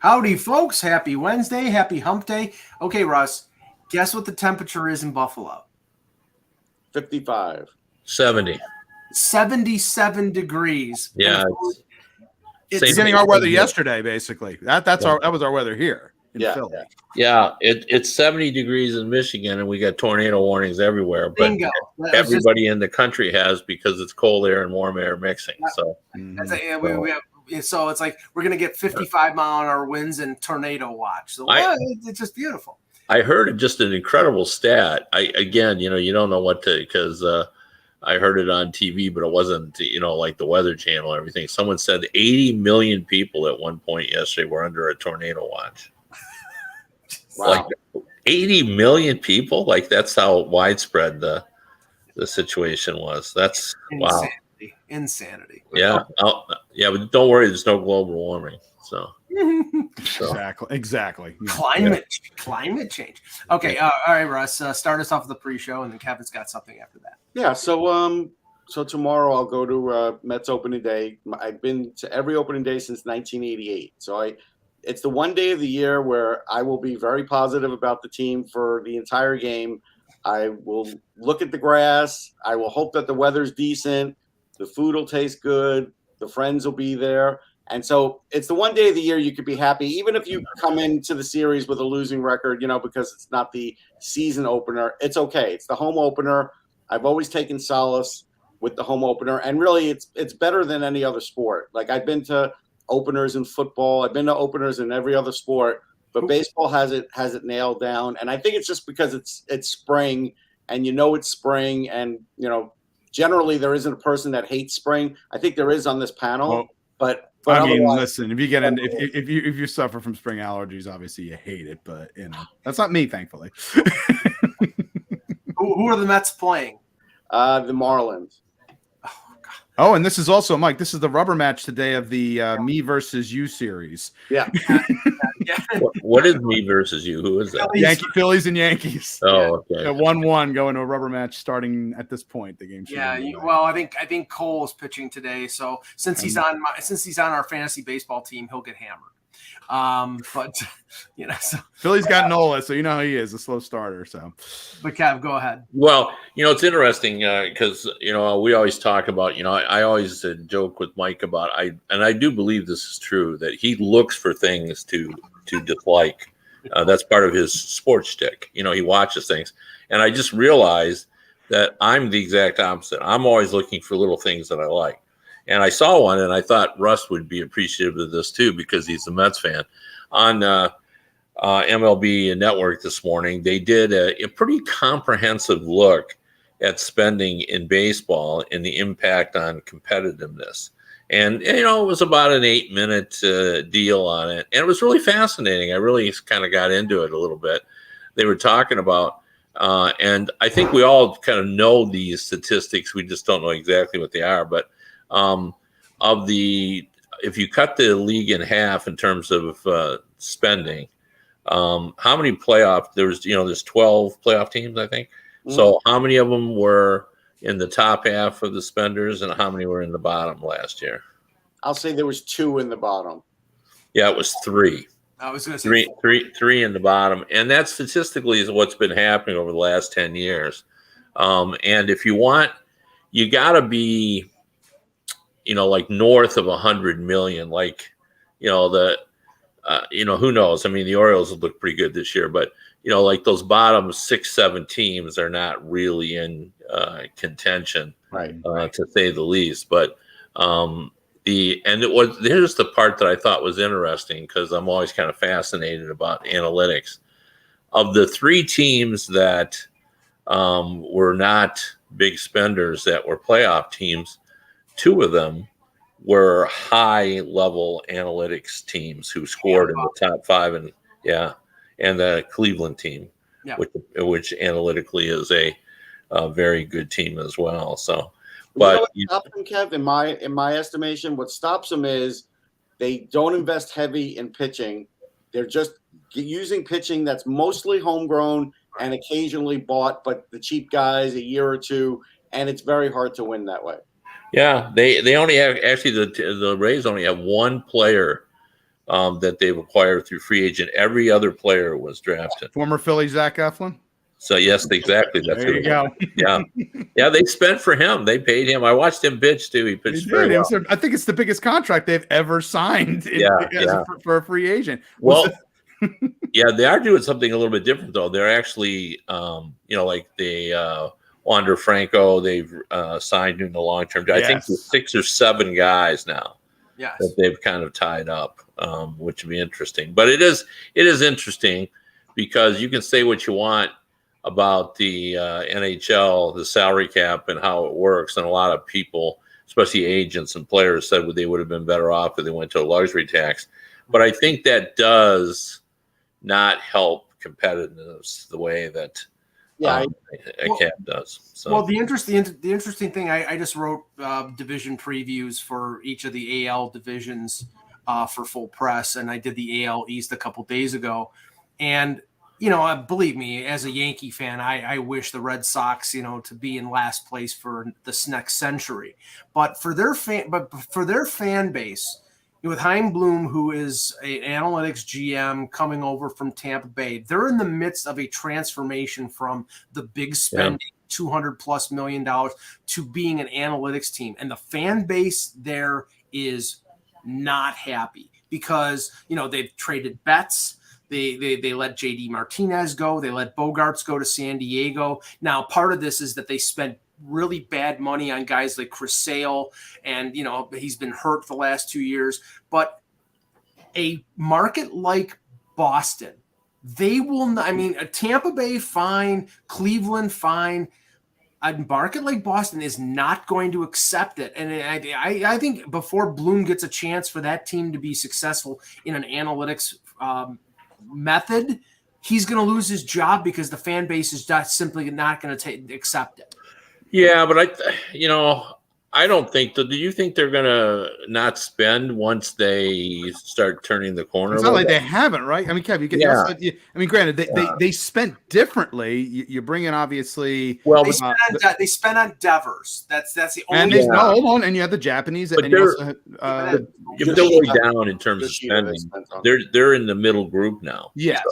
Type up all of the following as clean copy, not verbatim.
Howdy, folks. Happy Wednesday. Happy hump day. Okay, Russ, guess what the temperature is in Buffalo? 55. 70. 77 degrees. Yeah. It's getting our weather yesterday, basically. That was our weather here in Philly. Yeah, it's 70 degrees in Michigan, and we got tornado warnings everywhere. But Bingo. everybody in the country has, because it's cold air and warm air mixing. So so it's like we're going to get 55-mile-an-hour winds and tornado watch. So it's just beautiful. I heard just an incredible stat. You don't know what to, because I heard it on TV, but it wasn't, like the Weather Channel and everything. Someone said 80 million people at one point yesterday were under a tornado watch. Wow. Like 80 million people? Like, that's how widespread the situation was. That's Insanity. Wow. Insanity. Yeah. But don't worry, there's no global warming. So Exactly. Climate change. Okay. All right, Russ. Start us off with the pre-show, and then Kevin's got something after that. Yeah. So tomorrow I'll go to Mets opening day. I've been to every opening day since 1988. So it's the one day of the year where I will be very positive about the team for the entire game. I will look at the grass. I will hope that the weather's decent. The food will taste good. The friends will be there. And so it's the one day of the year you could be happy, even if you come into the series with a losing record, because it's not the season opener. It's okay. It's the home opener. I've always taken solace with the home opener. And really, it's better than any other sport. Like, I've been to openers in football. I've been to openers in every other sport. But baseball has it nailed down. And I think it's just because it's spring, and it's spring. And, generally there isn't a person that hates spring. I think there is on this panel. But I mean, listen, if you get in, if you suffer from spring allergies, obviously you hate it. But that's not me, thankfully. Who are the Mets playing? The Marlins. Oh, and this is also, Mike, this is the rubber match today of the me versus you series. Yeah. What is me versus you? Who is that? Phillies and Yankees. Oh, okay. 1-1 going to a rubber match starting at this point. The game. I think Cole is pitching today, so since he's on our fantasy baseball team, he'll get hammered. So Philly's got Nola, so you know how he is, a slow starter. So, but Kev, go ahead. Well, it's interesting because we always talk about I always joke with Mike about and I do believe this is true, that he looks for things to dislike. That's part of his sports shtick. He watches things, and I just realized that I'm the exact opposite. I'm always looking for little things that I like. And I saw one, and I thought Russ would be appreciative of this too, because he's a Mets fan. On MLB Network this morning, they did a pretty comprehensive look at spending in baseball and the impact on competitiveness. And, it was about an 8-minute deal on it. And it was really fascinating. I really kind of got into it a little bit. They were talking about, and I think we all kind of know these statistics. We just don't know exactly what they are. But if you cut the league in half in terms of spending, how many there's 12 playoff teams, I think. Mm-hmm. So how many of them were in the top half of the spenders, and how many were in the bottom last year? I'll say there was 2 in the bottom. Yeah, it was 3. I was going to say three in the bottom. And that statistically is what's been happening over the last 10 years. And if you want, you got to be, like north of 100 million, like, who knows? I mean, the Orioles have looked pretty good this year, but, like those bottom 6-7 teams are not really in contention, right. To say the least. But here's the part that I thought was interesting, because I'm always kind of fascinated about analytics. Of the 3 teams that were not big spenders, that were playoff teams, 2 of them were high-level analytics teams who scored in the top 5, and the Cleveland team, which analytically is a very good team as well. So, but what stops them, Kev, in my estimation, what stops them is they don't invest heavy in pitching. They're just using pitching that's mostly homegrown and occasionally bought, but the cheap guys a year or 2, and it's very hard to win that way. Yeah, they only have, actually the Rays only have 1 player that they've acquired through free agent. Every other player was drafted. Former Philly Zach Eflin. So yes, exactly. That's There you go. Yeah. They spent for him. They paid him. I watched him pitch too. He pitched very well. I think it's the biggest contract they've ever signed for a free agent. Well, yeah, they are doing something a little bit different though. They're actually, like Wander Franco. They've signed in the long term. I think there's 6 or 7 guys now. Yes. That they've kind of tied up, which would be interesting. But it is interesting because you can say what you want about the NHL, the salary cap, and how it works. And a lot of people, especially agents and players, said they would have been better off if they went to a luxury tax. But I think that does not help competitiveness the way that a cap does. So. Well, the interesting thing, I just wrote division previews for each of the AL divisions for Full Press, and I did the AL East a couple days ago. And believe me, as a Yankee fan, I wish the Red Sox, to be in last place for this next century. But for their fan base, with Chaim Bloom, who is an analytics GM coming over from Tampa Bay, they're in the midst of a transformation from the big spending, $200+ million, to being an analytics team. And the fan base there is not happy because, they've traded Betts. They let JD Martinez go. They let Bogarts go to San Diego. Now, part of this is that they spent really bad money on guys like Chris Sale, and he's been hurt the last 2 years. But a market like Boston, they will not. I mean, Tampa Bay, fine. Cleveland, fine. A market like Boston is not going to accept it. And I think before Bloom gets a chance for that team to be successful in an analytics method, he's going to lose his job because the fan base is just simply not going to accept it. Yeah, but I don't think that. Do you think they're going to not spend once they start turning the corner? It's not like they haven't, right? I mean, Kev, granted, they spent differently. You bring in obviously. Well, they spent on Devers. That's the only. And hold on, and you have the Japanese. But and they're way down in terms of spending. They're in the middle group now. Yes,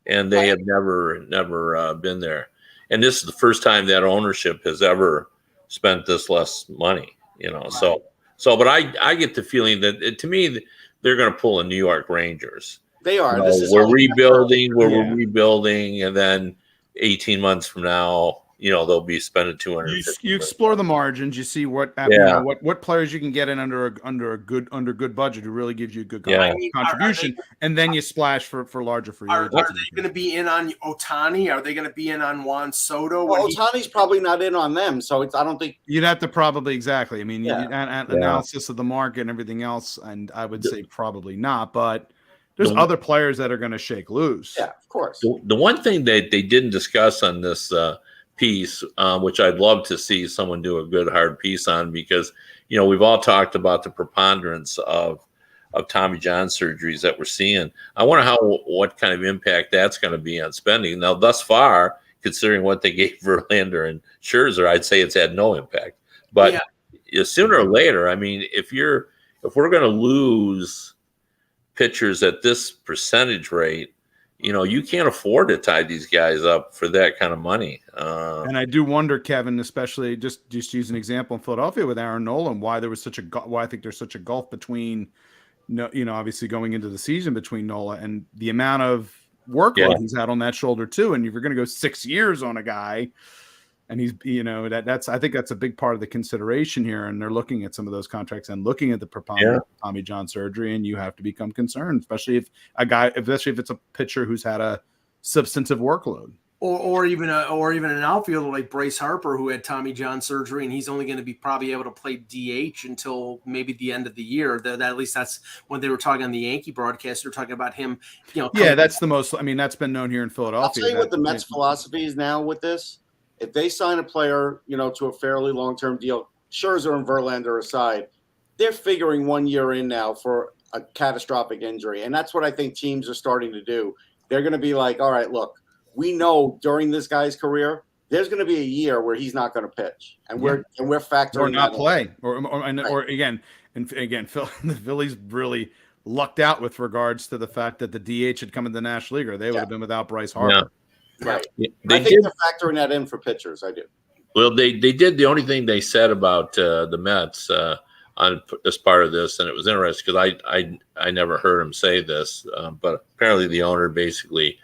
and they have never been there. And this is the first time that ownership has ever spent this less money, Right. So, but I get the feeling that to me, they're going to pull a New York Rangers. They are. We're rebuilding, and then 18 months from now, they'll be spending $250. You explore the margins. You see what players you can get in under a good budget who really gives you a good contribution, and then you splash for larger free agents. Are they going to be in on Ohtani? Are they going to be in on Juan Soto? Well, Ohtani's probably not in on them, so I don't think you'd have to probably exactly. I mean, analysis of the market and everything else, and I would say probably not, but. There's other players that are going to shake loose. Yeah, of course. The one thing that they didn't discuss on this piece, which I'd love to see someone do a good hard piece on, because we've all talked about the preponderance of Tommy John surgeries that we're seeing. I wonder what kind of impact that's going to be on spending. Now, thus far, considering what they gave Verlander and Scherzer, I'd say it's had no impact. But sooner or later, I mean, if we're going to lose pitchers at this percentage rate, you can't afford to tie these guys up for that kind of money. And I do wonder, Kevin, especially just use an example in Philadelphia with Aaron Nola, why I think there's such a gulf between, obviously going into the season between Nola and the amount of workload he's had on that shoulder too. And if you're going to go 6 years on a guy, and he's, I think that's a big part of the consideration here. And they're looking at some of those contracts and looking at the preponderance of Tommy John surgery. And you have to become concerned, especially if it's a pitcher who's had a substantive workload. Or even an outfielder like Bryce Harper, who had Tommy John surgery, and he's only going to be probably able to play DH until maybe the end of the year. At least that's when they were talking on the Yankee broadcast. They're talking about him. That's the most. I mean, that's been known here in Philadelphia. I'll tell you what the Mets' philosophy is now with this. If they sign a player, to a fairly long-term deal, Scherzer and Verlander aside, they're figuring 1 year in now for a catastrophic injury, and that's what I think teams are starting to do. They're going to be like, all right, look. We know during this guy's career, there's going to be a year where he's not going to pitch, and we're factoring or not play, or again, Phil, the Phillies really lucked out with regards to the fact that the DH had come in the National League, or they would have been without Bryce Harper. Yeah. Right. Yeah, I think they're factoring that in for pitchers. I do. Well, they did. The only thing they said about the Mets on as part of this, and it was interesting because I never heard him say this, but apparently the owner basically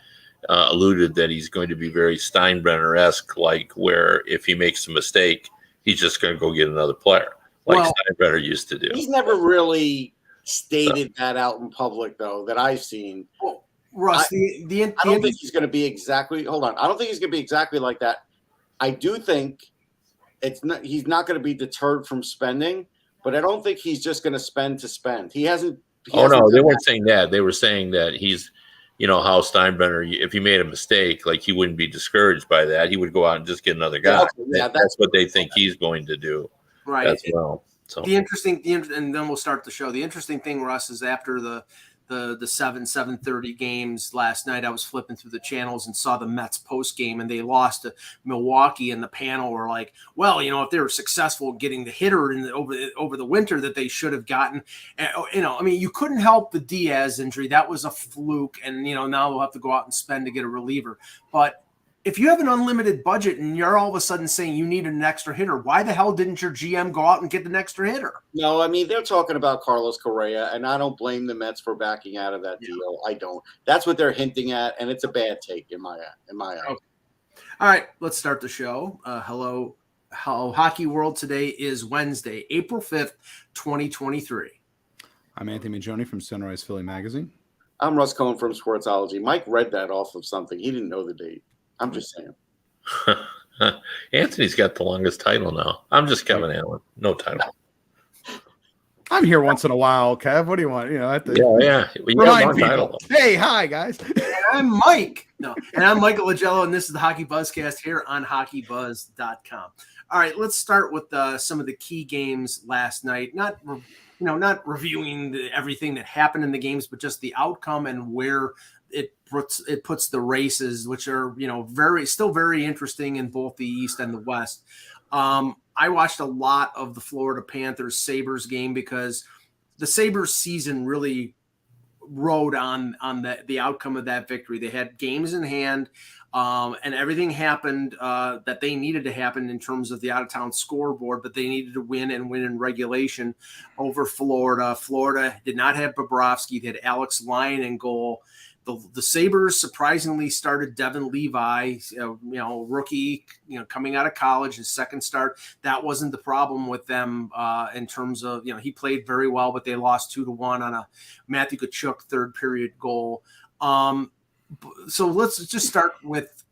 alluded that he's going to be very Steinbrenner-esque, like where if he makes a mistake, he's just going to go get another player, like Steinbrenner used to do. He's never really stated that out in public, though, that I've seen. Well, Russ, I don't think he's going to be exactly. Hold on, I don't think he's going to be exactly like that. I do think he's not going to be deterred from spending, but I don't think he's just going to spend to spend. He hasn't. No, they weren't saying that. They were saying that he's, how Steinbrenner, if he made a mistake, like he wouldn't be discouraged by that. He would go out and just get another guy. Yeah, that's what they think he's going to do. Right. As well. So and then we'll start the show. The interesting thing, Russ, is after the 7:30 games last night, I was flipping through the channels and saw the Mets post game, and they lost to Milwaukee, and the panel were like, well, if they were successful getting the hitter over the winter that they should have gotten, you couldn't help the Diaz injury. That was a fluke. And, now we'll have to go out and spend to get a reliever. But if you have an unlimited budget and you're all of a sudden saying you need an extra hitter, why the hell didn't your GM go out and get an extra hitter? No, they're talking about Carlos Correa, and I don't blame the Mets for backing out of that deal. I don't. That's what they're hinting at, and it's a bad take in my eye. Okay. All right, let's start the show. Hello, Hockey World. Today is Wednesday, April 5th, 2023. I'm Anthony Majoni from Sunrise Philly Magazine. I'm Russ Cohen from Sportsology. Mike read that off of something. He didn't know the date. I'm just saying. Anthony's got the longest title now. I'm just Kevin Allen. No title. I'm here once in a while, Kev. What do you want? Yeah. You remind people. Hey, hi, guys. I'm Mike. And I'm Michael Lagello, and this is the Hockey Buzzcast here on HockeyBuzz.com. All right, let's start with some of the key games last night. Not reviewing everything that happened in the games, but just the outcome and where it puts the races, which are still very interesting in both the East and the West. I watched a lot of the Florida Panthers Sabres game because the Sabres season really rode on the outcome of that victory. They had games in hand, and everything happened that they needed to happen in terms of the out-of-town scoreboard, but they needed to win in regulation over Florida. Florida did not have Bobrovsky. They had Alex Lyon in goal. The Sabres surprisingly started Devin Levi, rookie, coming out of college, his second start. That wasn't the problem with them in terms of, he played very well, but they lost 2-1 on a Matthew Tkachuk third period goal. So let's just start with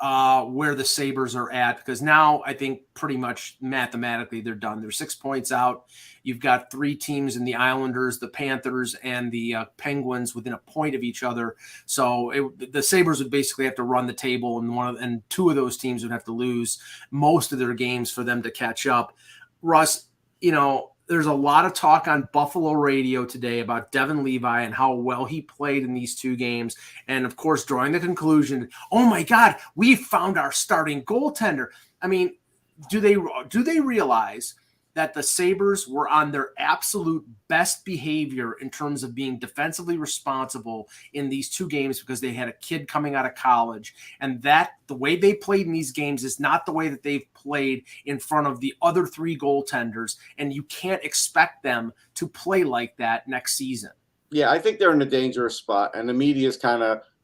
where the Sabres are at, because now I think pretty much mathematically they're done. They're 6 points out. You've got three teams in the Islanders, the Panthers, and the Penguins within a point of each other. So the Sabres would basically have to run the table, and two of those teams would have to lose most of their games for them to catch up. Russ, there's a lot of talk on Buffalo radio today about Devin Levi and how well he played in these two games. And, of course, drawing the conclusion, oh, my God, we found our starting goaltender. I mean, do they realize that the Sabres were on their absolute best behavior in terms of being defensively responsible in these two games because they had a kid coming out of college, and that the way they played in these games is not the way that they've played in front of the other three goaltenders, and you can't expect them to play like that next season. Yeah, I think they're in a dangerous spot, and the media is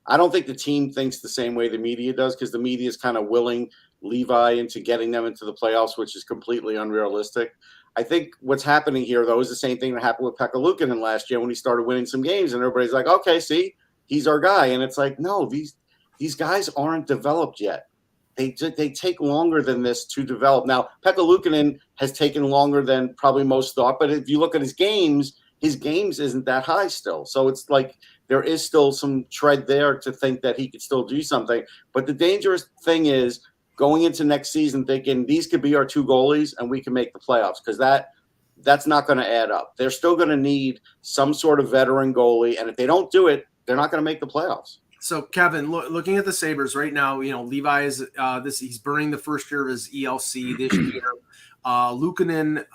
I don't think the team thinks the same way the media does, because the media is kind of willing Levi into getting them into the playoffs, which is completely unrealistic. I think what's happening here, though, is the same thing that happened with Pekka Luukkonen last year when he started winning some games, and everybody's like, okay, see, he's our guy. And it's like, no, these guys aren't developed yet. They take longer than this to develop. Now, Pekka Luukkonen has taken longer than probably most thought, but if you look at his games isn't that high still. So it's like there is still some tread there to think that he could still do something. But the dangerous thing is going into next season thinking these could be our two goalies and we can make the playoffs, because that's not going to add up. They're still going to need some sort of veteran goalie, and if they don't do it, they're not going to make the playoffs. So Kevin, looking at the Sabres right now, Levi is he's burning the first year of his ELC this year. Luukkonen,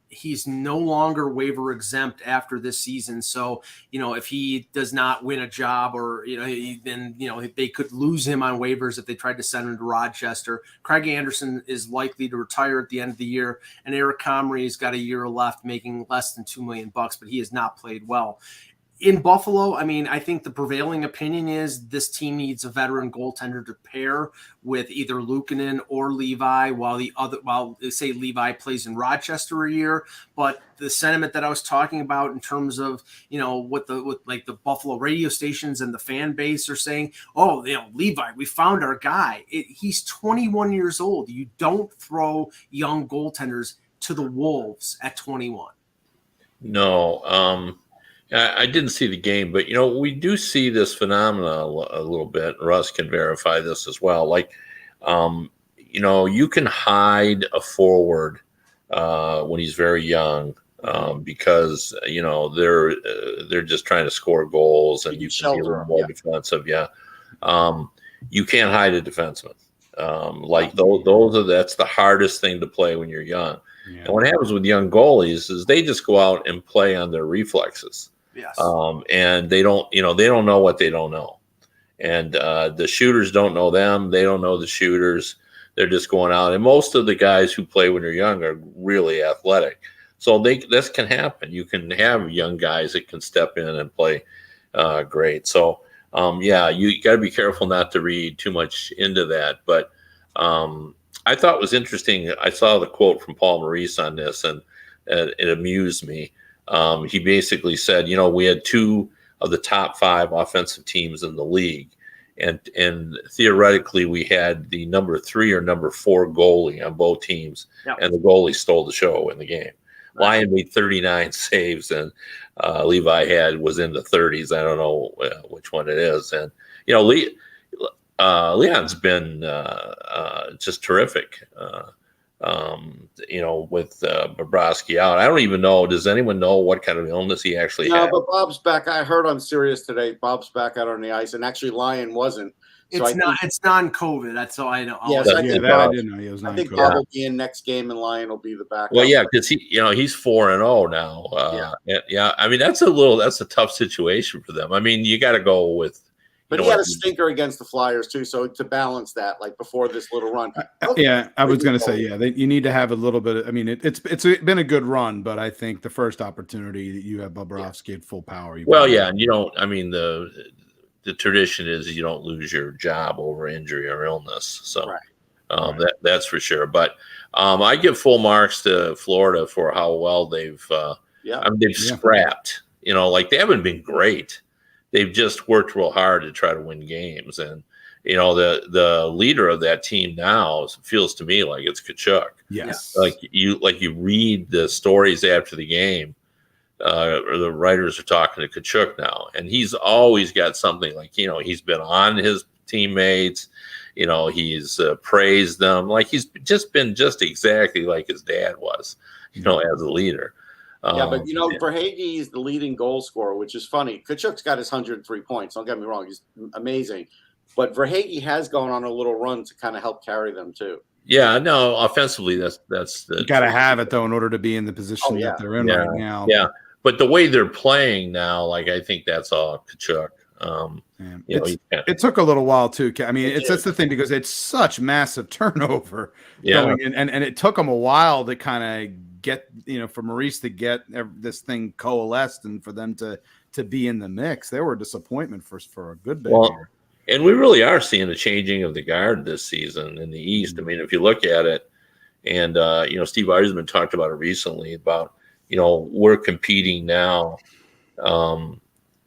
he's no longer waiver exempt after this season. So, if he does not win a job or, then, they could lose him on waivers if they tried to send him to Rochester. Craig Anderson is likely to retire at the end of the year. And Eric Comrie's got a year left, making less than $2 million, but he has not played well. In Buffalo, I think the prevailing opinion is this team needs a veteran goaltender to pair with either Luukkonen or Levi while they say Levi plays in Rochester a year. But the sentiment that I was talking about in terms of, what the Buffalo radio stations and the fan base are saying, Levi, we found our guy. He's 21 years old. You don't throw young goaltenders to the wolves at 21. No, I didn't see the game, but we do see this phenomena a little bit. Russ can verify this as well. Like, you can hide a forward when he's very young because they're just trying to score goals, and you can be a little more defensive. Yeah, you can't hide a defenseman. That's the hardest thing to play when you're young. Yeah. And what happens with young goalies is they just go out and play on their reflexes. Yes. And they don't know what they don't know. And the shooters don't know them. They don't know the shooters. They're just going out. And most of the guys who play when you're young are really athletic. So this can happen. You can have young guys that can step in and play great. So, you got to be careful not to read too much into that. But I thought it was interesting. I saw the quote from Paul Maurice on this, and it amused me. He basically said, we had two of the top 5 offensive teams in the league. And theoretically, we had the number 3 or number 4 goalie on both teams. Yep. And the goalie stole the show in the game. Right. Lyon made 39 saves, and Levi was in the 30s. I don't know which one it is. And, Leon's been just terrific. With Bobrovsky out. I don't even know. Does anyone know what kind of illness he actually had? No, but Bob's back. I heard on Sirius today, Bob's back out on the ice, and actually Lyon wasn't. It's non-COVID. That's all I know. Yes, I didn't know he was non-COVID. I think Bob will be in next game, and Lyon will be the backup. Well, yeah, because he's 4-0 now. That's a tough situation for them. You got to go with. But he had a stinker against the Flyers too, so to balance that, like before this little run. I was going to say, you need to have a little bit of. It's been a good run, but I think the first opportunity that you have Bobrovsky at full power. And you don't. The tradition is you don't lose your job over injury or illness. So right. That's for sure. But I give full marks to Florida for how well they've. They've scrapped. They haven't been great. They've just worked real hard to try to win games. And, the leader of that team now feels to me like it's Tkachuk. Yes. Like you read the stories after the game, or the writers are talking to Tkachuk now, and he's always got something like, he's been on his teammates, he's praised them. Like he's just been just exactly like his dad was, as a leader. But Verhaeghe is the leading goal scorer, which is funny. Tkachuk's got his 103 points. Don't get me wrong; he's amazing. But Verhaeghe has gone on a little run to kind of help carry them too. Yeah, no, offensively, that's you got to have it though in order to be in the position that they're in right now. Yeah, but the way they're playing now, I think that's all Tkachuk. It took a little while too. That's the thing, because it's such massive turnover going in, and it took them a while to kind of get for Maurice to get this thing coalesced and for them to be in the mix. They were a disappointment for a good bit here. And we really are seeing the changing of the guard this season in the East. If you look at it, and Steve Yzerman talked about it recently about we're competing now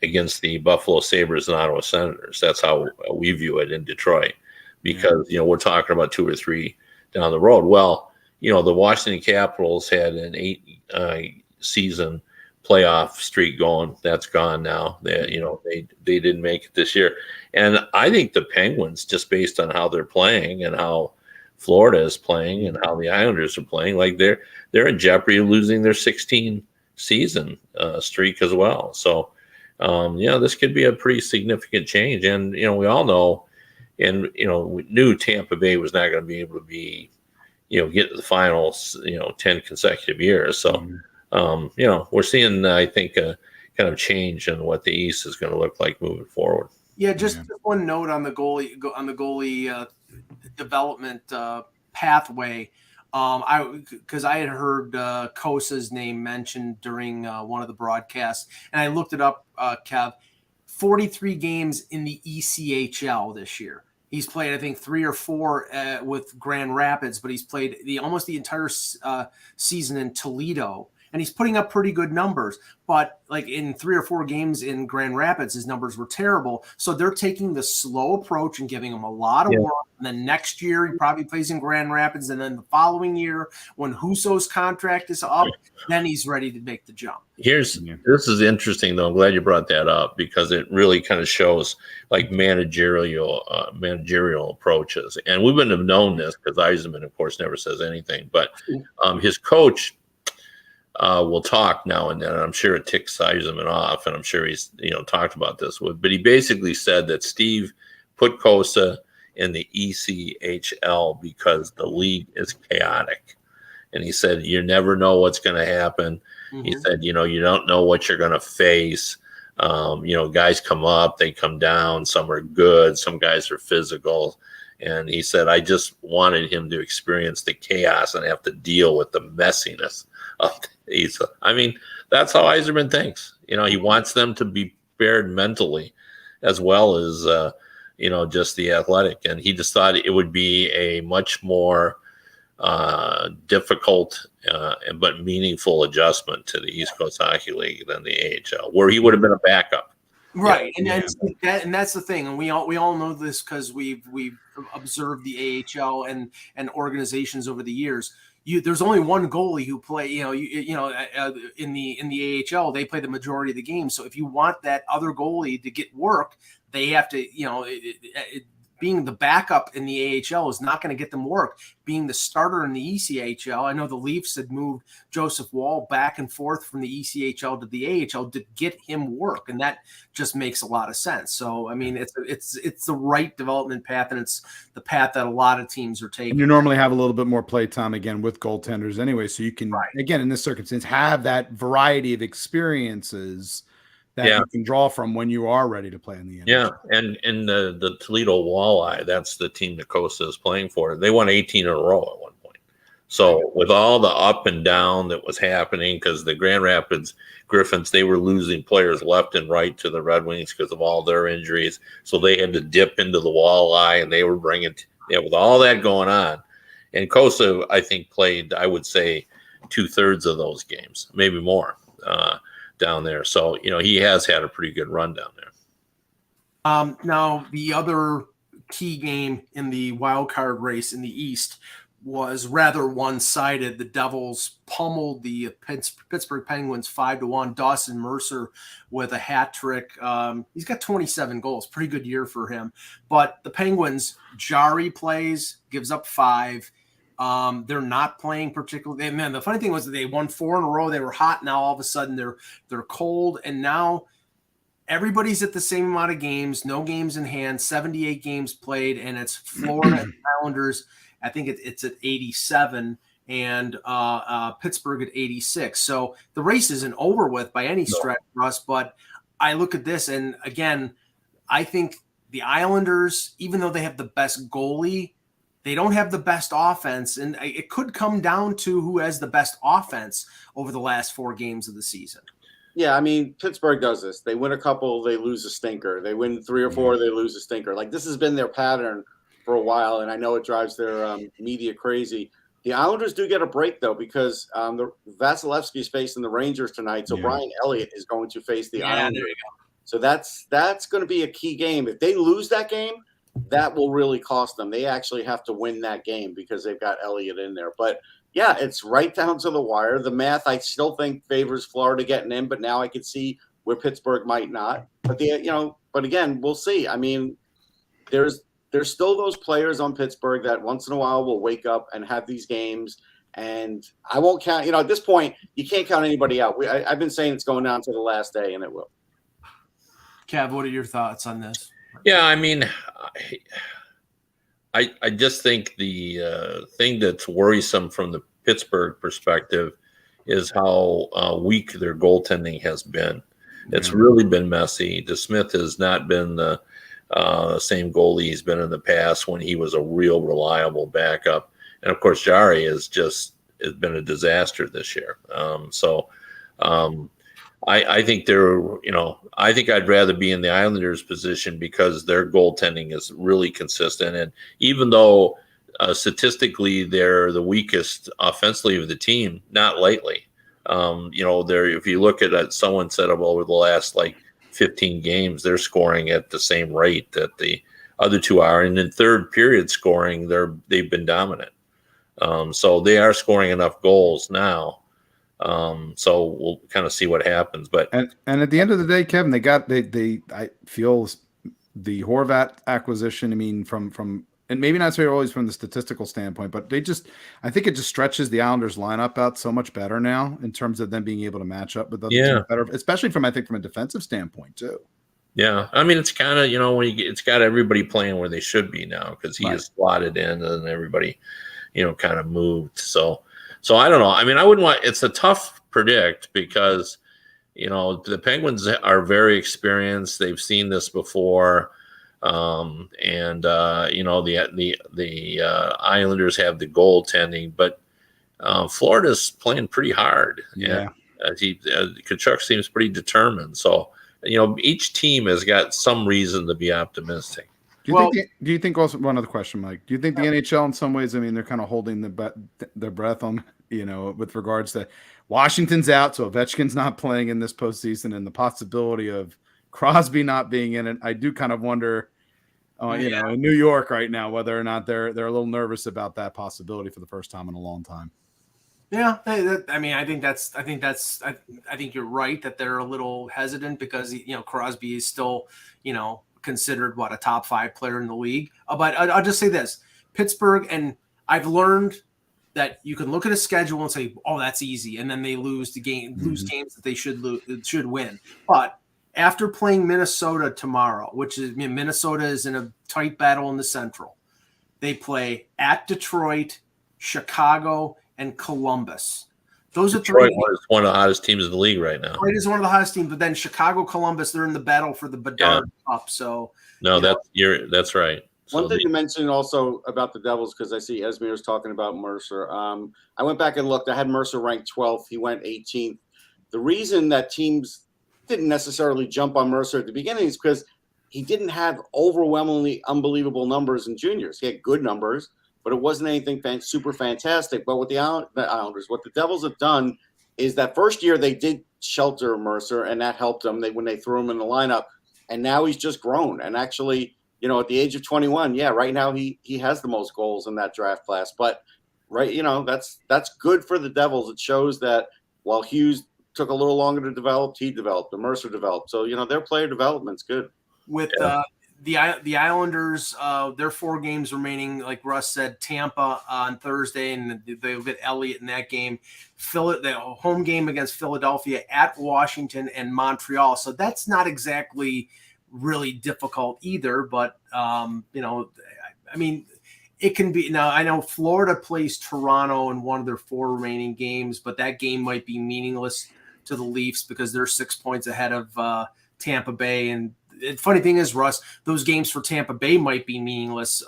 against the Buffalo Sabres and Ottawa Senators. That's how we view it in Detroit, because we're talking about 2 or 3 down the road. Well, the Washington Capitals had an 8-season playoff streak going. That's gone now. They didn't make it this year. And I think the Penguins, just based on how they're playing and how Florida is playing and how the Islanders are playing, like they're in jeopardy of losing their 16-season streak as well. So this could be a pretty significant change. And, we all know, and, we knew Tampa Bay was not going to be able to be, get to the finals, 10 consecutive years. So, we're seeing, I think, a kind of change in what the East is going to look like moving forward. Yeah, just one note on the goalie development pathway. Because I had heard Kosa's name mentioned during one of the broadcasts, and I looked it up, Kev. 43 games in the ECHL this year. He's played, I think, 3 or 4 with Grand Rapids, but he's played almost the entire season in Toledo. And he's putting up pretty good numbers. But like in 3 or 4 games in Grand Rapids, his numbers were terrible. So they're taking the slow approach and giving him a lot of work. And then next year, he probably plays in Grand Rapids. And then the following year, when Husso's contract is up, then he's ready to make the jump. This is interesting, though. I'm glad you brought that up, because it really kind of shows like managerial approaches. And we wouldn't have known this because Yzerman, of course, never says anything. But his coach will talk now and then, and I'm sure it ticks Yzerman off, and I'm sure he's talked about this but he basically said that Steve put Kosa in the ECHL because the league is chaotic, and he said you never know what's going to happen. He said you don't know what you're going to face. Guys come up, they come down, some are good, some guys are physical. And he said, I just wanted him to experience the chaos and have to deal with the messiness of the East. I mean, that's how Yzerman thinks. He wants them to be prepared mentally as well as, just the athletic. And he just thought it would be a much more difficult but meaningful adjustment to the East Coast Hockey League than the AHL, where he would have been a backup. Right, and that's the thing, and we all know this because we've observed the AHL and organizations over the years. There's only one goalie who play. In the AHL, they play the majority of the game. So if you want that other goalie to get work, they have to. Being the backup in the AHL is not going to get them work. Being the starter in the ECHL, I know the Leafs had moved Joseph Wall back and forth from the ECHL to the AHL to get him work, and that just makes a lot of sense. So, I mean, it's the right development path, and it's the path that a lot of teams are taking. And you normally have a little bit more play time again with goaltenders anyway, so you can again in this circumstance have that variety of experiences that you can draw from when you are ready to play in the NHL. Yeah, and in the Toledo Walleye, that's the team that Costa is playing for. They won 18 in a row at one point. So with all the up and down that was happening, because the Grand Rapids Griffins, they were losing players left and right to the Red Wings because of all their injuries. So they had to dip into the Walleye, and they were bringing with all that going on. And Costa, I think, played, I would say, 2/3 of those games, maybe more. Down there. So, he has had a pretty good run down there. Now, the other key game in the wild card race in the East was rather one-sided. The Devils pummeled the Pittsburgh Penguins 5-1. Dawson Mercer with a hat trick. He's got 27 goals. Pretty good year for him. But the Penguins, Jari plays, gives up 5. They're not playing particularly. And man, the funny thing was that they won 4 in a row. They were hot. Now all of a sudden they're cold. And now everybody's at the same amount of games. No games in hand. 78 games played, and it's Florida and Islanders. I think it's at 87, and Pittsburgh at 86. So the race isn't over with by any stretch, Russ. But I look at this, and again, I think the Islanders, even though they have the best goalie, they don't have the best offense, and it could come down to who has the best offense over the last 4 games of the season. Yeah, I mean, Pittsburgh does this. They win a couple, they lose a stinker. They win 3 or 4, they lose a stinker. Like, this has been their pattern for a while, and I know it drives their media crazy. The Islanders do get a break, though, because the Vasilevsky's facing the Rangers tonight, so Brian Elliott is going to face the Islanders. There you go. So that's going to be a key game. If they lose that game, that will really cost them. They actually have to win that game because they've got Elliott in there. But, yeah, it's right down to the wire. The math, I still think, favors Florida getting in, but now I can see where Pittsburgh might not. But, but again, we'll see. I mean, there's still those players on Pittsburgh that once in a while will wake up and have these games. And I won't count, at this point, you can't count anybody out. I've been saying it's going down to the last day, and it will. Kev, what are your thoughts on this? Yeah, I mean, I just think the thing that's worrisome from the Pittsburgh perspective is how weak their goaltending has been. It's really been messy. DeSmith has not been the same goalie he's been in the past when he was a real reliable backup. And of course, Jari has been a disaster this year. I think I think I'd rather be in the Islanders' position because their goaltending is really consistent. And even though statistically they're the weakest offensively of the team, not lately. If you look at it, someone said over the last 15 games, they're scoring at the same rate that the other two are. And in third period scoring, they've been dominant. So they are scoring enough goals now. So we'll kind of see what happens. But and at the end of the day, Kevin, I feel the Horvat acquisition. I mean, from and maybe not necessarily always from the statistical standpoint, but I think it just stretches the Islanders lineup out so much better now in terms of them being able to match up with other teams better, especially from a defensive standpoint too. Yeah, I mean, it's kind of it's got everybody playing where they should be now because he is slotted in and everybody, kind of moved. So I don't know. I mean, I wouldn't want. It's a tough predict because the Penguins are very experienced. They've seen this before. The Islanders have the goaltending, but Florida's playing pretty hard. Yeah, Tkachuk seems pretty determined. So each team has got some reason to be optimistic. Do you think also one other question, Mike? Do you think the NHL in some ways? I mean, they're kind of holding their breath on with regards to Washington's out, so Ovechkin's not playing in this postseason, and the possibility of Crosby not being in it. I do kind of wonder, in New York right now, whether or not they're a little nervous about that possibility for the first time in a long time. Yeah, I think you're right that they're a little hesitant because Crosby is still considered a top 5 player in the league. But I'll just say this: Pittsburgh, and I've learned that you can look at a schedule and say, "Oh, that's easy," and then they lose games that they should win, but after playing Minnesota tomorrow, Minnesota is in a tight battle in the Central. They play at Detroit, Chicago, and Columbus. Those are Detroit is one of the hottest teams in the league right now. Detroit is one of the hottest teams, but then Chicago, Columbus, they're in the battle for the Bedard Cup. So that's right. One thing to mention also about the Devils, because I see Esmir's talking about Mercer. I went back and looked. I had Mercer ranked 12th. He went 18th. The reason that teams didn't necessarily jump on Mercer at the beginning is because he didn't have overwhelmingly unbelievable numbers in juniors. He had good numbers, but it wasn't anything super fantastic. But with the Islanders, what the Devils have done is that first year they did shelter Mercer, and that helped them when they threw him in the lineup. And now he's just grown. And actually, at the age of 21, right now he has the most goals in that draft class. But that's good for the Devils. It shows that while Hughes took a little longer to develop, he developed, and Mercer developed. So, their player development's good. With the Islanders, their 4 games remaining, like Russ said, Tampa on Thursday, and they'll get Elliott in that game. The home game against Philadelphia, at Washington and Montreal. So that's not exactly really difficult either. But, it can be. Now, I know Florida plays Toronto in one of their 4 remaining games, but that game might be meaningless to the Leafs because they're 6 points ahead of Tampa Bay. And the funny thing is, Russ, those games for Tampa Bay might be meaningless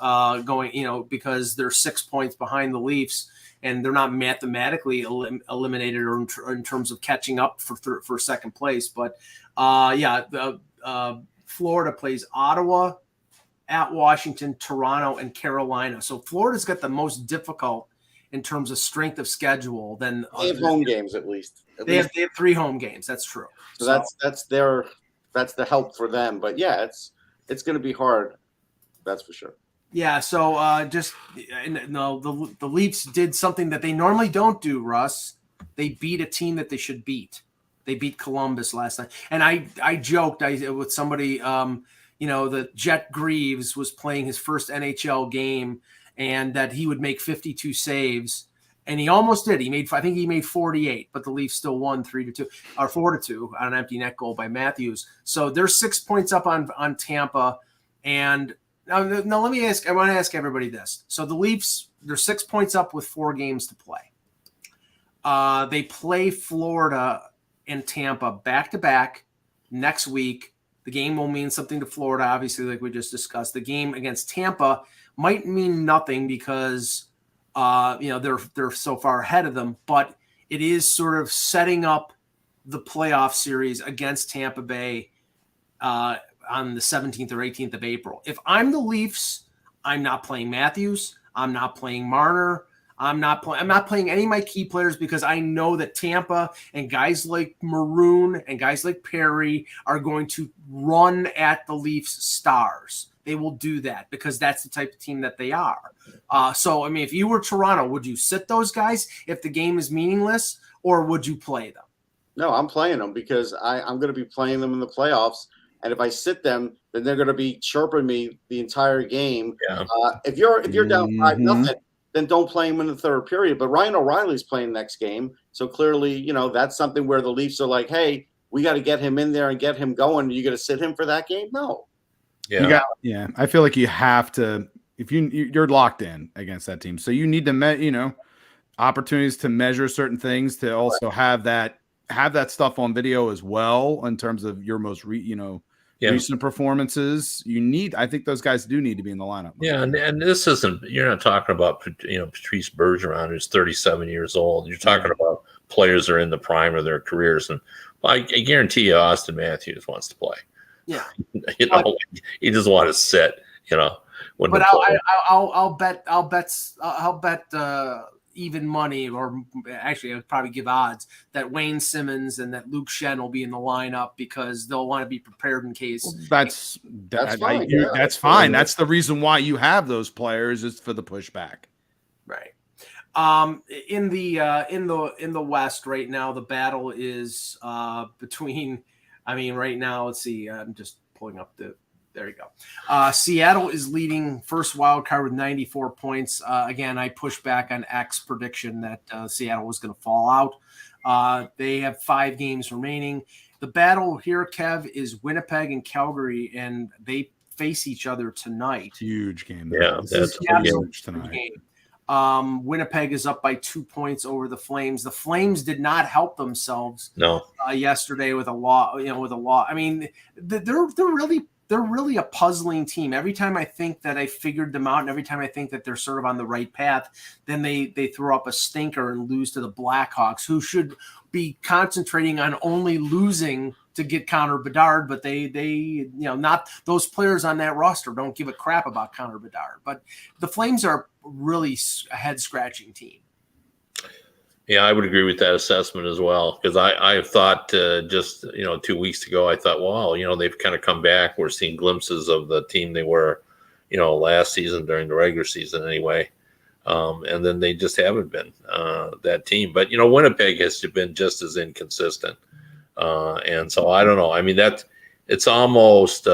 because they're 6 points behind the Leafs and they're not mathematically eliminated or in terms of catching up for second place. But Florida plays Ottawa, at Washington, Toronto, and Carolina. So Florida's got the most difficult in terms of strength of schedule than they have home games at least. They have 3 home games. That's true. So that's the help for them. But it's going to be hard. That's for sure. Yeah. So the Leafs did something that they normally don't do, Russ. They beat a team that they should beat. They beat Columbus last night. And I joked with somebody, that Jet Greaves was playing his first NHL game and that he would make 52 saves. and he almost did. I think he made 48, but the Leafs still won 3-2 or 4-2 on an empty net goal by Matthews. So they're 6 points up on Tampa. And now let me ask. I want to ask everybody this. So the Leafs, they're 6 points up with 4 games to play. They play Florida and Tampa back to back next week. The game will mean something to Florida, obviously, like we just discussed. The game against Tampa might mean nothing because they're so far ahead of them, but it is sort of setting up the playoff series against Tampa Bay on the 17th or 18th of April. If I'm the Leafs, I'm not playing Matthews. I'm not playing Marner. I'm not playing any of my key players because I know that Tampa and guys like Maroon and guys like Perry are going to run at the Leafs stars. They will do that because that's the type of team that they are. So, I mean, if you were Toronto, would you sit those guys if the game is meaningless, or would you play them? No, I'm playing them because I'm going to be playing them in the playoffs. And if I sit them, then they're going to be chirping me the entire game. Yeah. If you're down 5-0, then don't play him in the third period. But Ryan O'Reilly's playing next game. So clearly, that's something where the Leafs are like, hey, we got to get him in there and get him going. Are you going to sit him for that game? No. Yeah. I feel like you have to, if you're locked in against that team. So you need to, opportunities to measure certain things, to also have that stuff on video as well in terms of your most recent performances. I think those guys do need to be in the lineup. Yeah, and this isn't, you're not talking about Patrice Bergeron, who's 37 years old. You're talking about players that are in the prime of their careers, and I guarantee you, Austin Matthews wants to play. Yeah, he doesn't want to sit. But I'll bet even money, or actually I'd probably give odds that Wayne Simmons and that Luke Shen will be in the lineup because they'll want to be prepared in case. Well, that's fine. That's fine. That's the reason why you have those players, is for the pushback. Right. In the West right now, the battle is between. I mean, right now, let's see. I'm just pulling up There you go. Seattle is leading first wild card with 94 points. Again, I pushed back on X prediction that Seattle was going to fall out. They have 5 games remaining. The battle here, Kev, is Winnipeg and Calgary, and they face each other tonight. Huge game. Yeah, that's huge tonight. Game. Winnipeg is up by 2 points over the Flames. The Flames did not help themselves yesterday with a law. I mean, they're really a puzzling team. Every time I think that I figured them out, and every time I think that they're sort of on the right path, then they throw up a stinker and lose to the Blackhawks, who should be concentrating on only losing to get Connor Bedard, but they not those players on that roster don't give a crap about Connor Bedard. But the Flames are really a head-scratching team. Yeah, I would agree with that assessment as well, because I thought just 2 weeks ago, I thought, well, they've kind of come back. We're seeing glimpses of the team they were, last season during the regular season anyway, and then they just haven't been that team. But Winnipeg has been just as inconsistent, and so I don't know. I mean, it's almost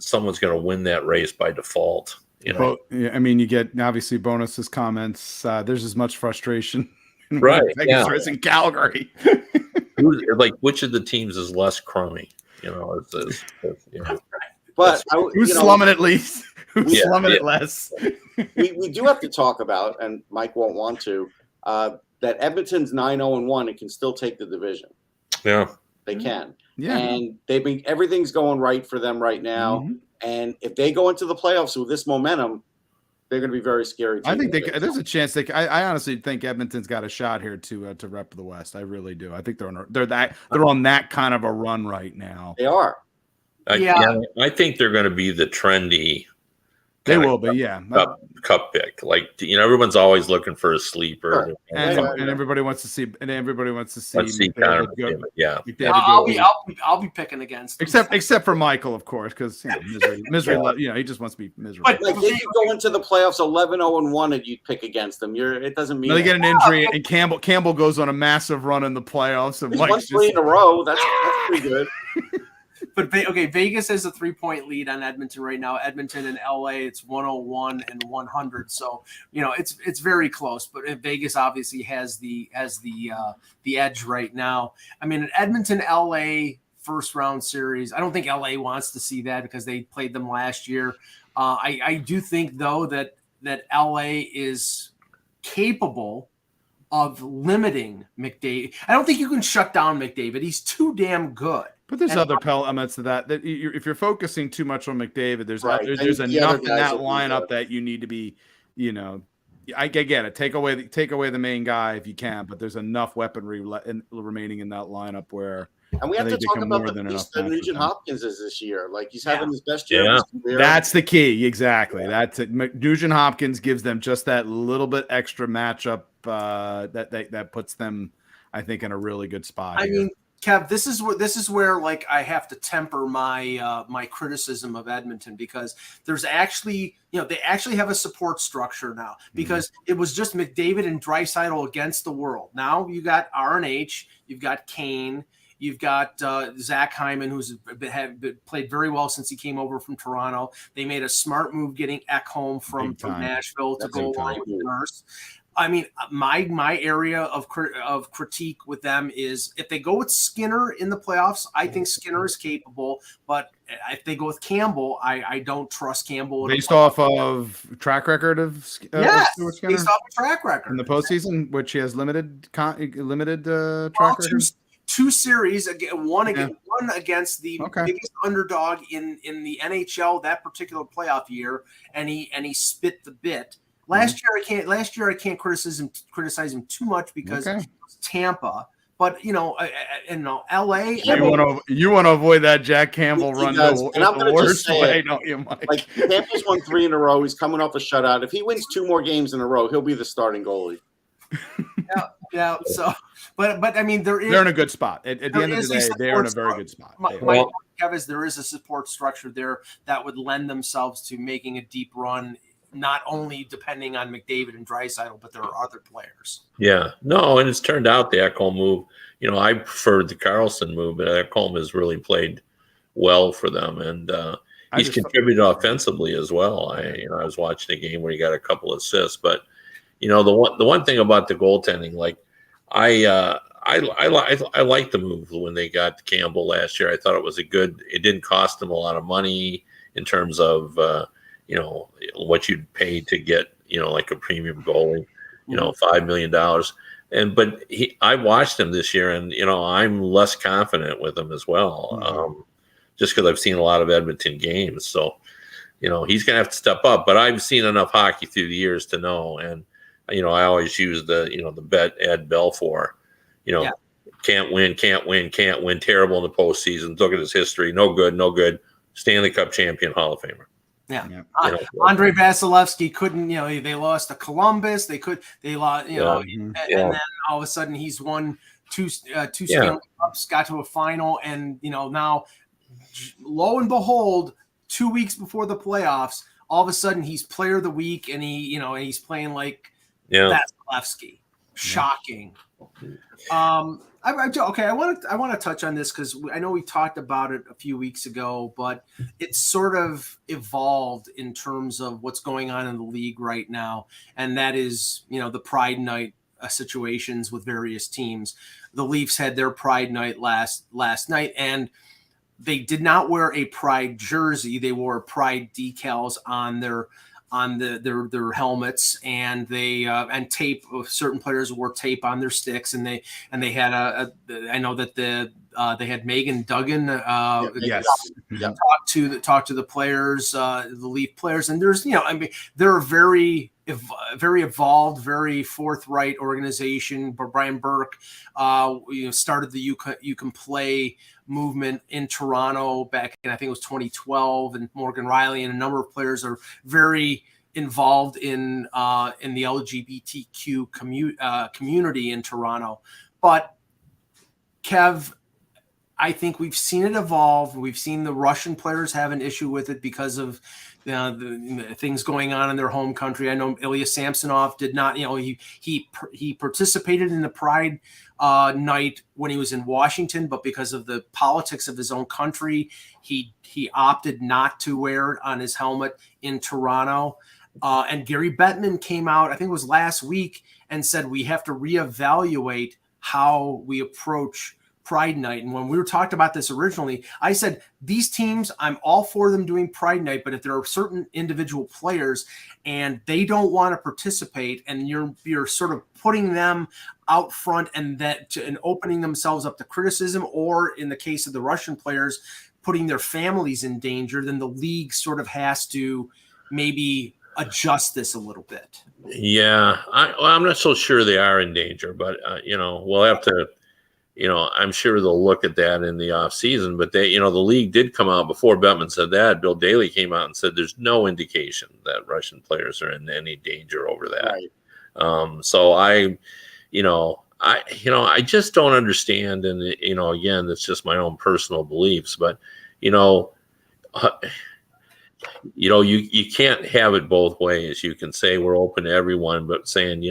someone's going to win that race by default. Well, yeah, I mean, you get obviously Bonus's comments. There's as much frustration. Right. It's in Calgary. Like, which of the teams is less crummy? But who's slumming at least? Who's slumming at less? we do have to talk about, and Mike won't want to, that Edmonton's 9-0-1 and can still take the division. Yeah, they can. Yeah, and everything's going right for them right now. Mm-hmm. And if they go into the playoffs with this momentum, they're going to be very scary. I think there's a chance. I honestly think Edmonton's got a shot here to rep the West. I really do. I think they're on that kind of a run right now. They are. I think they're going to be the trendy. They will be, yeah. Cup pick, like everyone's always looking for a sleeper, sure. and everybody wants to see. And everybody wants to see. I'll be picking against them. except for Michael, of course, because misery. He just wants to be miserable. But if you go into the playoffs 11-0-1 and you pick against them, it doesn't mean they get an injury, and Campbell goes on a massive run in the playoffs, and Mike's 1 3 in a row. That's pretty good. But okay, Vegas has a 3-point lead on Edmonton right now. Edmonton and LA, it's 101 and 100. So it's very close. But Vegas obviously has the edge right now. I mean, an Edmonton LA first round series. I don't think LA wants to see that because they played them last year. I do think though that LA is capable of limiting McDavid. I don't think you can shut down McDavid. He's too damn good. But there's other elements to that. If you're focusing too much on McDavid, there's The enough in other guys that will be lineup there. that you need to be, I get it. Take away the main guy if you can, but there's enough weaponry remaining in that lineup where. And we have I to think talk they can about more the than beast enough that match Nugent for them. Hopkins is this year. Like he's having his best year of his career. That's the key. Exactly. That's it. Nugent Hopkins gives them just that little bit extra matchup that puts them, I think, in a really good spot. I mean, Kev, this is where like I have to temper my my criticism of Edmonton because there's actually they actually have a support structure now because it was just McDavid and Draisaitl against the world. Now you got RNH, you've got Kane, you've got Zach Hyman, who's played very well since he came over from Toronto. They made a smart move getting Ekholm from Nashville to go along with Nurse. I mean, my area of critique with them is if they go with Skinner in the playoffs, I think Skinner is capable. But if they go with Campbell, I don't trust Campbell. Based off of track record of yes, Skinner? Based off of track record in the postseason, which he has limited track record. Two series, one against the biggest underdog in the NHL that particular playoff year, and he spit the bit. Last year I can't criticize him too much because it was Tampa. But LA. You want to avoid that Jack Campbell run the worst way, don't you, Mike? Like Tampa's won 3 in a row. He's coming off a shutout. If he wins 2 more games in a row, he'll be the starting goalie. Yeah. So, but I mean, they're in a good spot. At the end of the day, they're in a very good spot. My point, Kev, there is a support structure there that would lend themselves to making a deep run. Not only depending on McDavid and Draisaitl, but there are other players. Yeah, no, and it's turned out the Ekholm move. I preferred the Carlson move, but Ekholm has really played well for them, and he's contributed offensively as well. I was watching a game where he got a couple assists, but the one thing about the goaltending, like I liked the move when they got Campbell last year. I thought it was it didn't cost them a lot of money in terms of what you'd pay to get, like a premium goalie, $5 million. But I watched him this year and, I'm less confident with him as well. Just because I've seen a lot of Edmonton games. So, he's going to have to step up, but I've seen enough hockey through the years to know. And, I always use the bet Ed Belfour, can't win, terrible in the postseason. Look at his history. No good. Stanley Cup champion, Hall of Famer. Yeah. Andrei Vasilevsky couldn't, they lost to Columbus. They lost, and then all of a sudden he's won two Stanley Cups, got to a final. And, now lo and behold, 2 weeks before the playoffs, all of a sudden he's player of the week and he's playing like Vasilevsky. Shocking. I want to touch on this because I know we talked about it a few weeks ago, but it's sort of evolved in terms of what's going on in the league right now, and that is the Pride Night situations with various teams. The Leafs had their Pride Night last night, and they did not wear a Pride jersey. They wore Pride decals on their helmets, and they and tape. Certain players wore tape on their sticks, and they had I know that they had Megan Duggan talk to the players, the Leaf players, and there's they're a very evolved, very forthright organization. But Brian Burke started the You Can Play movement in Toronto back in, I think it was 2012, and Morgan Riley and a number of players are very involved in the LGBTQ community in Toronto. But Kev, I think we've seen it evolve. We've seen the Russian players have an issue with it because of the things going on in their home country. I know Ilya Samsonov did not, he participated in the Pride night when he was in Washington, but because of the politics of his own country, he opted not to wear it on his helmet in Toronto. And Gary Bettman came out, I think it was last week, and said we have to reevaluate how we approach Pride Night. And when we were talking about this originally, I said these teams, I'm all for them doing Pride Night, but if there are certain individual players and they don't want to participate, and you're sort of putting them out front and opening themselves up to criticism, or in the case of the Russian players, putting their families in danger, then the league sort of has to maybe adjust this a little bit. Yeah, I'm not so sure they are in danger, but we'll have to. I'm sure they'll look at that in the off season, but the league did come out before Bettman said that. Bill Daley came out and said there's no indication that Russian players are in any danger over that. Right. So I just don't understand. And, again, it's just my own personal beliefs, but, you can't have it both ways. You can say we're open to everyone, but saying,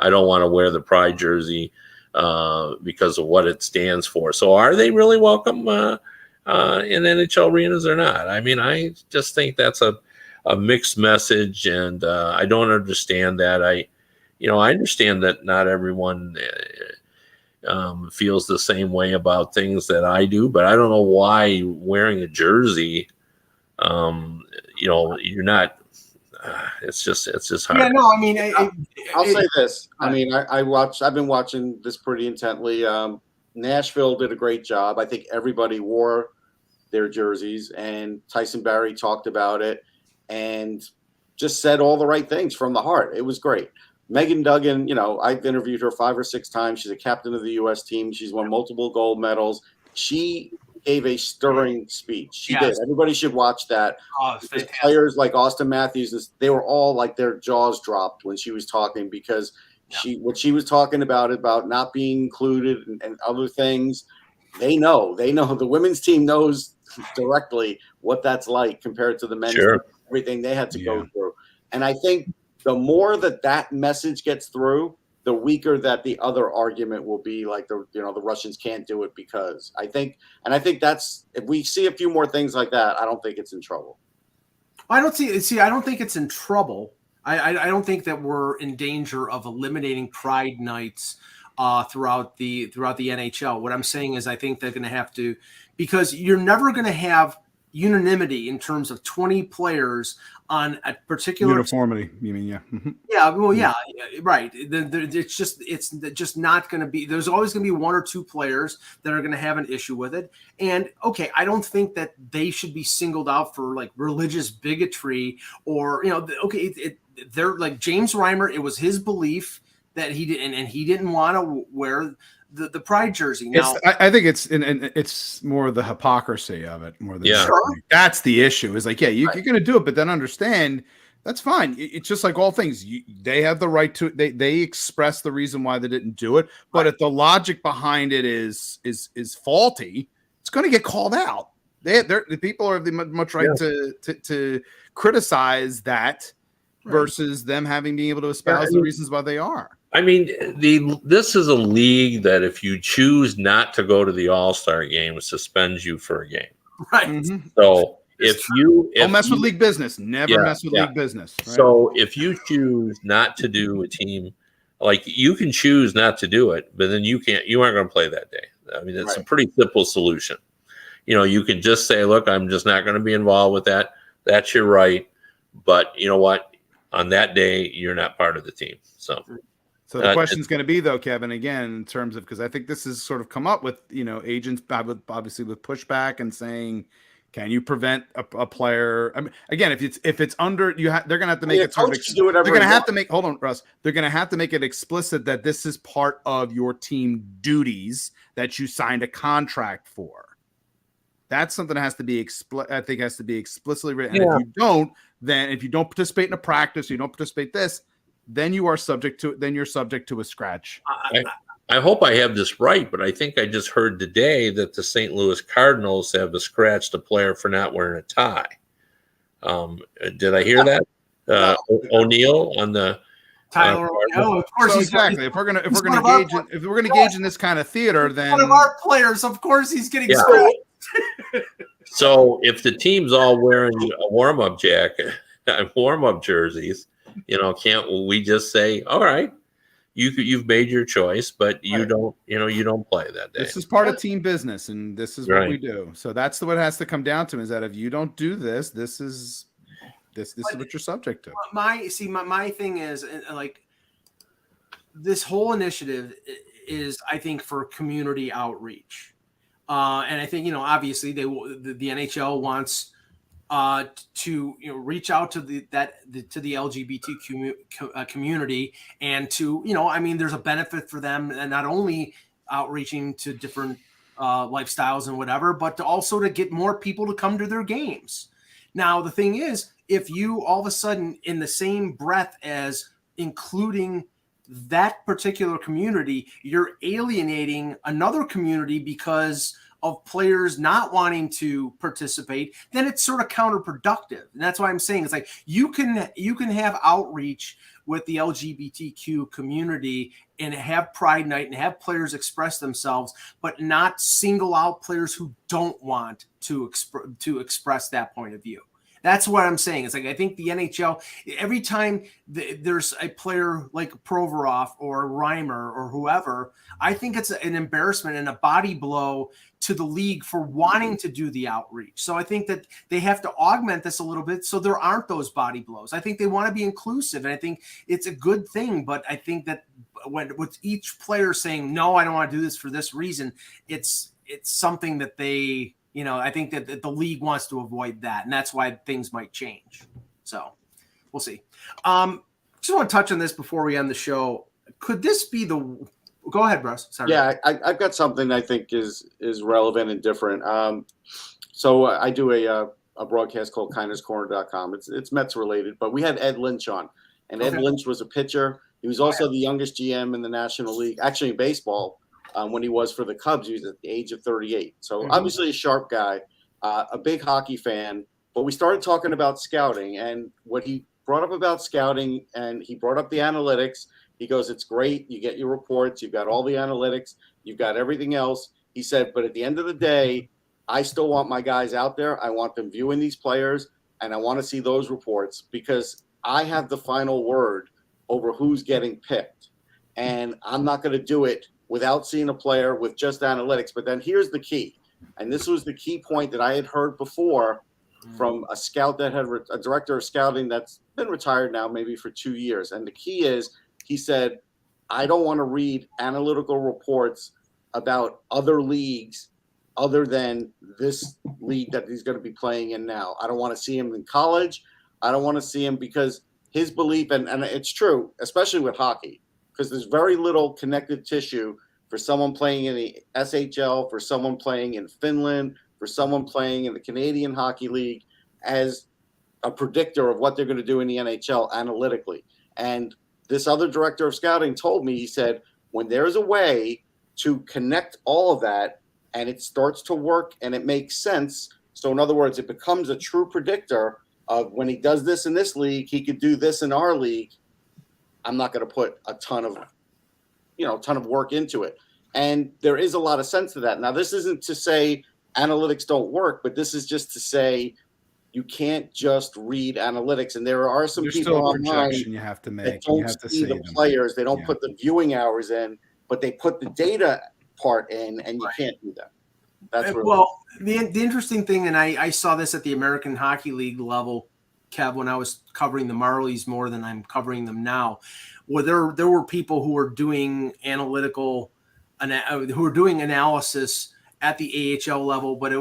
I don't want to wear the Pride jersey because of what it stands for. So are they really welcome in NHL arenas or not? I mean, I just think that's a mixed message, and I don't understand that. I understand that not everyone feels the same way about things that I do, but I don't know why wearing a jersey, you're not. It's just hard. Yeah, no, I mean, I'll say this. I mean, I've been watching this pretty intently. Nashville did a great job. I think everybody wore their jerseys, and Tyson Barrie talked about it and just said all the right things from the heart. It was great. Megan Duggan, I've interviewed her 5 or 6 times. She's a captain of the U.S. team. She's won multiple gold medals. She gave a stirring speech. She did. Everybody should watch that. Players like Austin Matthews, they were all like their jaws dropped when she was talking, because what she was talking about not being included and other things, they know the women's team knows directly what that's like compared to the men's team, everything they had to go through. And I think the more that message gets through, the weaker that the other argument will be, like the Russians can't do it because. I think that's, if we see a few more things like that, I don't think it's in trouble. I don't think it's in trouble. I don't think that we're in danger of eliminating Pride nights throughout the NHL. What I'm saying is I think they're going to have to, because you're never going to have unanimity in terms of 20 players on a particular uniformity. You mean, yeah. Mm-hmm. Yeah, well, yeah, right. It's just not going to be. There's always going to be 1 or 2 players that are going to have an issue with it. And okay, I don't think that they should be singled out for like religious bigotry or they're like James Reimer. It was his belief that he didn't, and he didn't want to wear the Pride jersey. Now, I think it's more the hypocrisy of it more than that's the issue. Is like, you're going to do it, but then understand that's fine. It's just like all things. They have the right to. They express the reason why they didn't do it, but if the logic behind it is faulty, it's going to get called out. The people are much right to criticize that versus them being able to espouse the reasons why they are. I mean, this is a league that if you choose not to go to the All-Star game, it suspends you for a game. Right. Mm-hmm. So don't mess with league business. Never mess with league business. Right? So if you choose not to do a team, like you can choose not to do it, but then you aren't going to play that day. I mean, it's a pretty simple solution. You can just say, look, I'm just not going to be involved with that. That's your right. But you know what? On that day, you're not part of the team. So the question's going to be, though, Kevin, again, in terms of, because I think this has sort of come up with, agents obviously with pushback and saying, can you prevent a player? I mean, again, if it's under, they're going to have to make it. They're going to have to make. Hold on, Russ. They're going to have to make it explicit that this is part of your team duties that you signed a contract for. That's something that has to be I think has to be explicitly written. And if you don't, then if you don't participate in a practice, you don't participate then you are subject to. Then you're subject to a scratch. I hope I have this right, but I think I just heard today that the St. Louis Cardinals have scratched a player for not wearing a tie. Did I hear that? O'Neill on the Tyler, of course. So He's exactly. If we're gonna gauge in this kind of theater, then one of our players, of course, he's getting Yeah. scratched. So if the team's all wearing a warm-up jacket, warm-up jerseys, can't we just say, all right, you've made your choice, but you don't play that day. this is part of team business, and this is what Right. we do. So that's what it has to come down to, is that if you don't do this, this is what you're subject to. My thing is, like, this whole initiative is, I think, for community outreach. And I think, obviously the NHL wants to reach out to the LGBT community, and to there's a benefit for them, and not only outreaching to different lifestyles and whatever, but also to get more people to come to their games. Now the thing is, if you all of a sudden, in the same breath as including that particular community, you're alienating another community because of players not wanting to participate, then it's sort of counterproductive. And that's why I'm saying, it's like you can have outreach with the LGBTQ community and have Pride Night and have players express themselves, but not single out players who don't want to express that point of view. That's what I'm saying. It's like, I think the NHL, every time there's a player like Provorov or Reimer or whoever, I think it's an embarrassment and a body blow to the league for wanting to do the outreach. So I think that they have to augment this a little bit so there aren't those body blows. I think they want to be inclusive, and I think it's a good thing. But I think that with each player saying, no, I don't want to do this for this reason, it's something that they, I think that the league wants to avoid that, and that's why things might change. So we'll see. Just want to touch on this before we end the show. Could this be the? Go ahead, Russ. Sorry. Yeah, I've got something I think is relevant and different. So I do a broadcast called KindnessCorner.com. It's Mets related, but we had Ed Lynch on, and Ed Lynch was a pitcher. He was also the youngest GM in the National League, actually in baseball. When he was for the Cubs, he was at the age of 38. So obviously a sharp guy, a big hockey fan. But we started talking about scouting, and what he brought up about scouting, and he brought up the analytics. He goes, it's great. You get your reports. You've got all the analytics. You've got everything else. He said, but at the end of the day, I still want my guys out there. I want them viewing these players, and I want to see those reports because I have the final word over who's getting picked. And I'm not going to do it without seeing a player with just analytics. But then here's the key. And this was the key point that I had heard before from a scout that had a director of scouting that's been retired now, maybe for 2 years. And the key is, he said, I don't want to read analytical reports about other leagues other than this league that he's going to be playing in now. I don't want to see him in college. I don't want to see him because his belief, and it's true, especially with hockey, because there's very little connective tissue for someone playing in the SHL, for someone playing in Finland, for someone playing in the Canadian Hockey League as a predictor of what they're going to do in the NHL analytically. And this other director of scouting told me, he said, when there's a way to connect all of that and it starts to work and it makes sense. So in other words, it becomes a true predictor of when he does this in this league, he could do this in our league. I'm not going to put a ton of work into it. And there is a lot of sense to that. Now, this isn't to say analytics don't work, but this is just to say you can't just read analytics. And there are some There's people still a online projection you have to make. that don't You have to see the them. players. They don't Yeah. put the viewing hours in, but they put the data part in, and you can't do that. That's really Well, the interesting thing, and I saw this at the American Hockey League level, Kev, when I was covering the Marlies more than I'm covering them now, where there were people who were doing analytical, who were doing analysis at the AHL level, but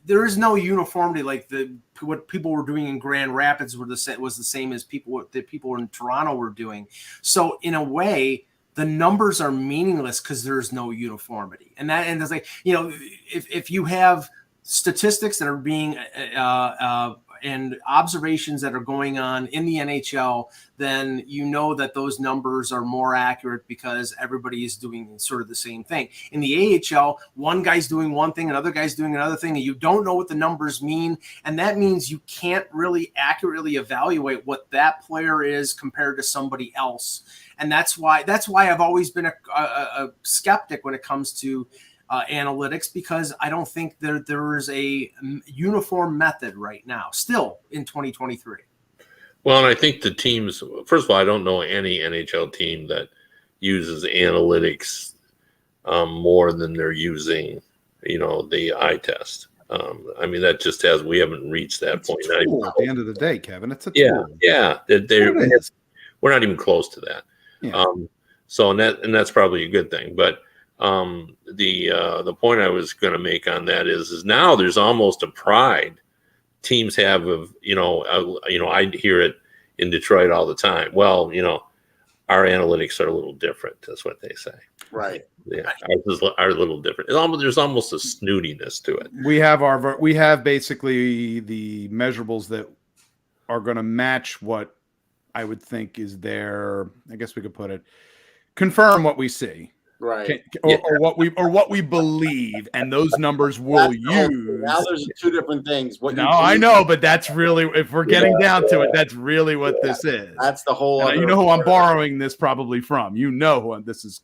there is no uniformity. Like what people were doing in Grand Rapids was the same as the people in Toronto were doing. So in a way, the numbers are meaningless because there's no uniformity. And it's like, if you have statistics that are being and observations that are going on in the NHL, then you know that those numbers are more accurate because everybody is doing sort of the same thing. In the AHL, one guy's doing one thing, another guy's doing another thing, and you don't know what the numbers mean. And that means you can't really accurately evaluate what that player is compared to somebody else. And that's why I've always been a skeptic when it comes to analytics, because I don't think there is a uniform method right now, still in 2023. Well, and I think the teams, first of all, I don't know any NHL team that uses analytics more than they're using, the eye test. I mean, that just we haven't reached that It's point. a tool at the end of the day, Kevin. It's a tool. Yeah. We're not even close to that. Yeah. So that's probably a good thing. But the point I was going to make on that is now there's almost a pride teams have of, I hear it in Detroit all the time. Well, our analytics are a little different. That's what they say. Right. Yeah, ours are a little different. There's almost a snootiness to it. We have basically the measurables that are going to match what I would think is there. I guess we could put it, confirm what we see. Right. Or what we believe, and those numbers will use. Now there's two different things. I know, but that's really, if we're getting down to it, that's really what this is. That's the whole. And you know who I'm borrowing this probably from. You know who this is.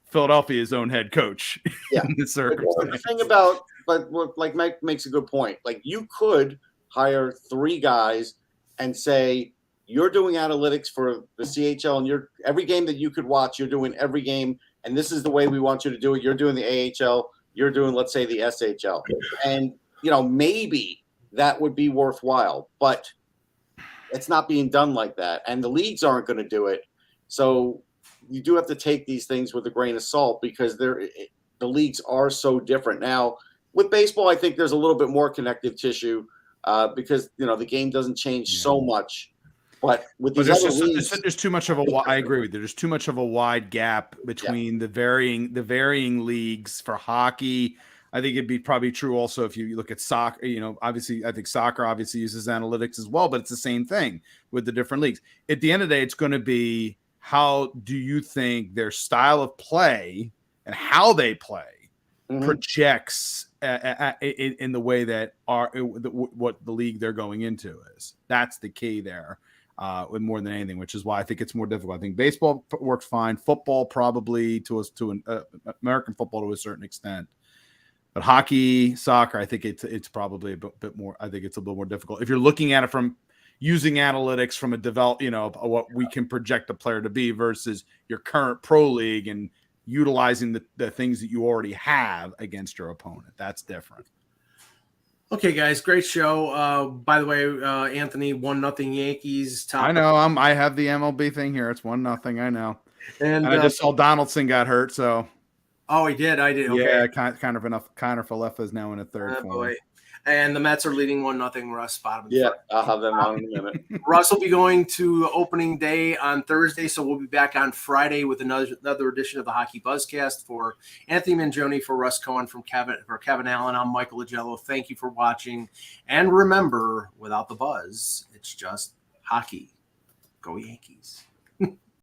Philadelphia's own head coach. Yeah. In this circumstance. The thing about, but like Mike makes a good point. Like, you could hire 3 guys and say, you're doing analytics for the CHL, and every game that you could watch, you're doing every game. And this is the way we want you to do it. You're doing the AHL. You're doing, let's say, the SHL. And, maybe that would be worthwhile. But it's not being done like that. And the leagues aren't going to do it. So you do have to take these things with a grain of salt, because the leagues are so different. Now, with baseball, I think there's a little bit more connective tissue because, the game doesn't change so much. But with these other leagues, there's too much of a. I agree with you. There's too much of a wide gap between the varying leagues for hockey. I think it'd be probably true also if you look at soccer. Obviously, I think soccer obviously uses analytics as well, but it's the same thing with the different leagues. At the end of the day, it's going to be, how do you think their style of play and how they play projects in the way that what the league they're going into is? That's the key there. With more than anything, which is why I think it's more difficult. I think baseball works fine, football probably to American football to a certain extent, but hockey, soccer, I think it's probably a bit more. I think it's a little more difficult if you're looking at it from using analytics from a what we can project a player to be versus your current pro league and utilizing the things that you already have against your opponent. That's different. Okay, guys, great show. By the way, Anthony, 1-0 Yankees. I know. I have the MLB thing here. It's 1-0. I know. And I just saw Donaldson got hurt. So. Oh, he did. I did. Okay. Yeah, kind of enough. Connor Falefa is now in a third form. Boy. And the Mets are leading 1-0. Russ, bottom. Yeah, I'll have them on in a minute. Russ will be going to opening day on Thursday, so we'll be back on Friday with another edition of the Hockey Buzzcast. For Anthony Mangione, for Russ Cohen, for Kevin Allen, I'm Michael Agello. Thank you for watching, and remember, without the buzz, it's just hockey. Go Yankees.